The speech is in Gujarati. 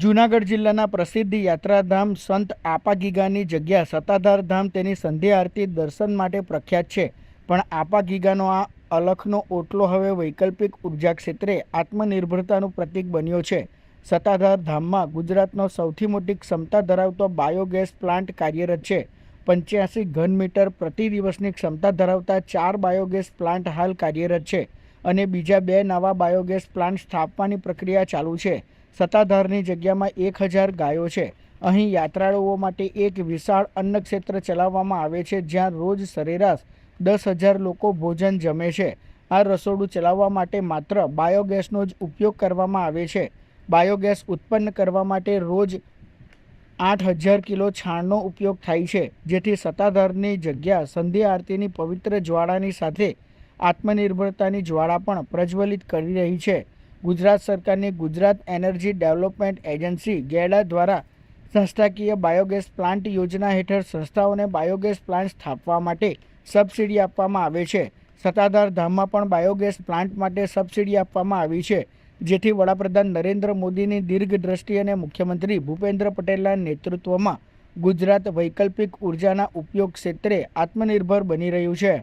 જૂનાગઢ જિલ્લાના પ્રસિદ્ધ યાત્રાધામ સંત આપાગીગાની જગ્યા સત્તાધાર ધામ તેની સંધ્યા આરતી દર્શન માટે પ્રખ્યાત છે. પણ આપાગીગાનો આ અલખનો ઓટલો હવે વૈકલ્પિક ઉર્જા ક્ષેત્રે આત્મનિર્ભરતાનું પ્રતીક બન્યો છે. સત્તાધાર ધામમાં ગુજરાતનો સૌથી મોટી ક્ષમતા ધરાવતો બાયોગેસ પ્લાન્ટ કાર્યરત છે. 85 ઘન મીટર પ્રતિ દિવસની ક્ષમતા ધરાવતા 4 બાયોગેસ પ્લાન્ટ હાલ કાર્યરત છે અને બીજા 2 નવા બાયોગેસ પ્લાન્ટ સ્થાપવાની પ્રક્રિયા ચાલુ છે. સત્તાધારની જગ્યામાં 1000 ગાયો છે. અહીં યાત્રાળુઓ માટે એક વિશાળ અન્ન ક્ષેત્ર ચલાવવામાં આવે છે, જ્યાં રોજ સરેરાશ 10,000 લોકો ભોજન જમે છે. આ રસોડું ચલાવવા માટે માત્ર બાયોગેસનો જ ઉપયોગ કરવામાં આવે છે. બાયોગેસ ઉત્પન્ન કરવા માટે રોજ 8,000 કિલો છાણનો ઉપયોગ થાય છે, જેથી સત્તાધારની જગ્યા સંધ્યા આરતીની પવિત્ર જ્વાળાની સાથે આત્મનિર્ભરતાની જ્વાળા પણ પ્રજ્વલિત કરી રહી છે. ગુજરાત સરકારની Gujarat energy development agency GEDA દ્વારા સંસ્થાકીય બાયોગેસ પ્લાન્ટ યોજના હેઠળ સંસ્થાઓને બાયોગેસ પ્લાન્ટ સ્થાપવા માટે સબસિડી આપવામાં આવે છે. સત્તાધાર ધામમાં પણ બાયોગેસ પ્લાન્ટ માટે સબસિડી આપવામાં આવી છે, જેથી વડાપ્રધાન નરેન્દ્ર મોદીની દીર્ઘદ્રષ્ટિ અને મુખ્યમંત્રી ભૂપેન્દ્ર પટેલના નેતૃત્વમાં ગુજરાત વૈકલ્પિક ઉર્જાના ઉપયોગ ક્ષેત્રે આત્મનિર્ભર બની રહ્યું છે.